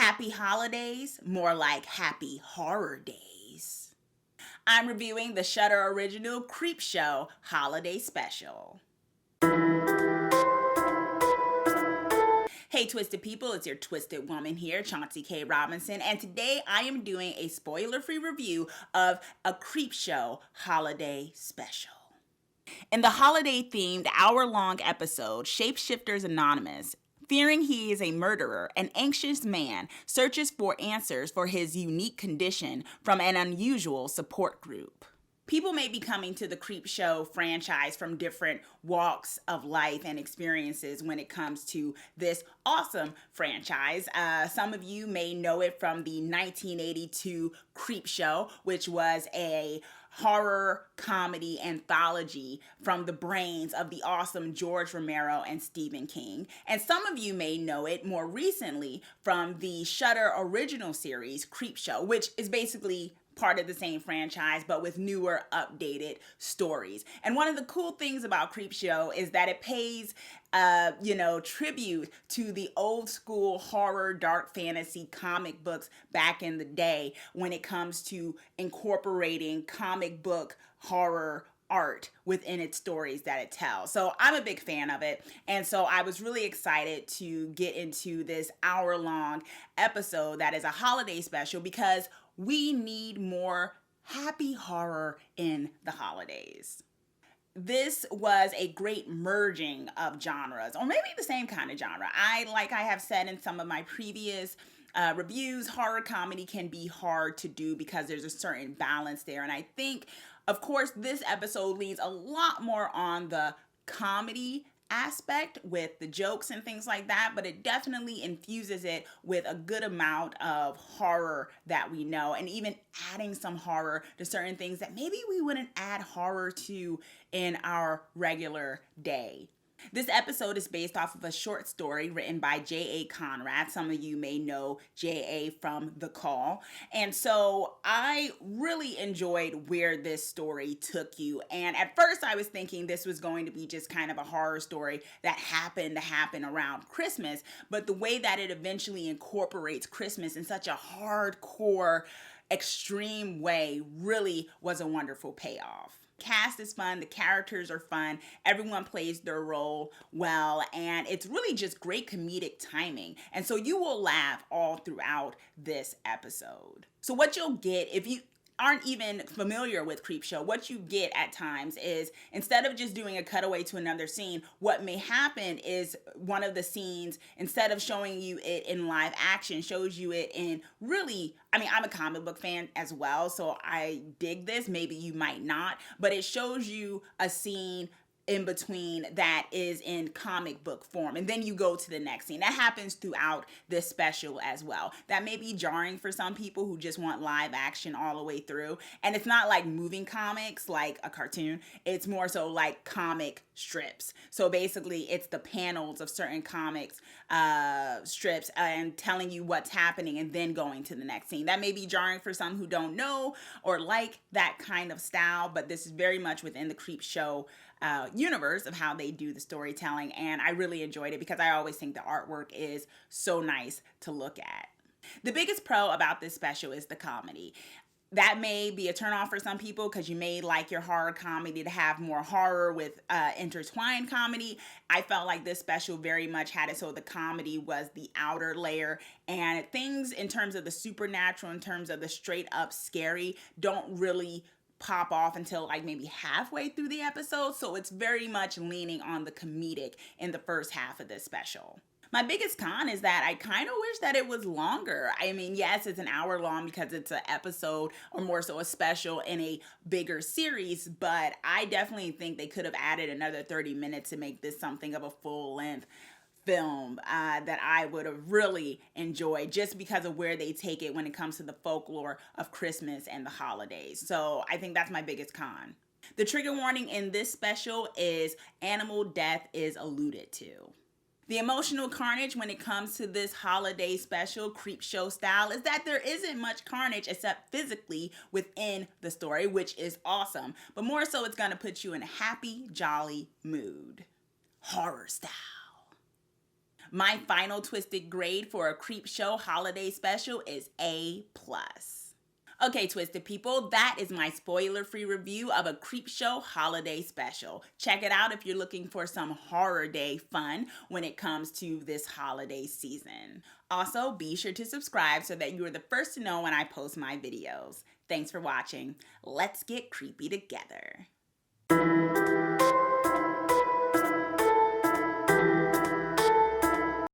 Happy holidays, more like happy horror days. I'm reviewing the Shudder original Creepshow holiday special. Hey Twisted people, it's your Twisted Woman here, Chauncey K. Robinson, and today I am doing a spoiler-free review of a Creepshow holiday special. In the holiday-themed hour-long episode, Shapeshifters Anonymous, fearing he is a murderer, an anxious man searches for answers for his unique condition from an unusual support group. People may be coming to the Creepshow franchise from different walks of life and experiences when it comes to this awesome franchise. Some of you may know it from the 1982 Creepshow, which was a horror comedy anthology from the brains of the awesome George Romero and Stephen King. And some of you may know it more recently from the Shudder original series, Creepshow, which is basically part of the same franchise, but with newer, updated stories. And one of the cool things about Creepshow is that it pays, tribute to the old school horror, dark fantasy comic books back in the day when it comes to incorporating comic book horror art within its stories that it tells. So I'm a big fan of it. And so I was really excited to get into this hour-long episode that is a holiday special because we need more happy horror in the holidays. This was a great merging of genres, or maybe the same kind of genre. Like I have said in some of my previous reviews, horror comedy can be hard to do because there's a certain balance there. And I think, of course, this episode leans a lot more on the comedy aspect with the jokes and things like that, but it definitely infuses it with a good amount of horror that we know, and even adding some horror to certain things that maybe we wouldn't add horror to in our regular day. This episode is based off of a short story written by J.A. Conrad. Some of you may know J.A. from The Call. And so I really enjoyed where this story took you. And at first I was thinking this was going to be just kind of a horror story that happened to happen around Christmas. But the way that it eventually incorporates Christmas in such a hardcore, extreme way really was a wonderful payoff. Cast is fun, the characters are fun, everyone plays their role well, and it's really just great comedic timing. And so you will laugh all throughout this episode. So what you'll get, if you aren't even familiar with Creepshow, what you get at times is, instead of just doing a cutaway to another scene, what may happen is one of the scenes, instead of showing you it in live action, shows you it in really, I'm a comic book fan as well, so I dig this. Maybe you might not, but it shows you a scene in between that is in comic book form, and then you go to the next scene. That happens throughout this special as well. That may be jarring for some people who just want live action all the way through, and it's not like moving comics like a cartoon. It's more so like comic strips. So basically it's the panels of certain comics strips and telling you what's happening and then going to the next scene. That may be jarring for some who don't know or like that kind of style, but this is very much within the Creepshow universe of how they do the storytelling, and I really enjoyed it because I always think the artwork is so nice to look at. The biggest pro about this special is the comedy. That may be a turnoff for some people because you may like your horror comedy to have more horror with intertwined comedy. I felt like this special very much had it so the comedy was the outer layer, and things in terms of the supernatural, in terms of the straight up scary, don't really pop off until like maybe halfway through the episode. So it's very much leaning on the comedic in the first half of this special. My biggest con is that I kind of wish that it was longer. Yes, it's an hour long because it's an episode, or more so a special in a bigger series, but I definitely think they could have added another 30 minutes to make this something of a full length film that I would have really enjoyed, just because of where they take it when it comes to the folklore of Christmas and the holidays. So I think that's my biggest con. The trigger warning in this special is animal death is alluded to. The emotional carnage when it comes to this holiday special, Creepshow style, is that there isn't much carnage except physically within the story, which is awesome. But more so, it's going to put you in a happy, jolly mood. Horror style. My final twisted grade for a Creepshow holiday special is A+. Okay, Twisted people, that is my spoiler-free review of a Creepshow holiday special. Check it out if you're looking for some horror day fun when it comes to this holiday season. Also, be sure to subscribe so that you are the first to know when I post my videos. Thanks for watching. Let's get creepy together.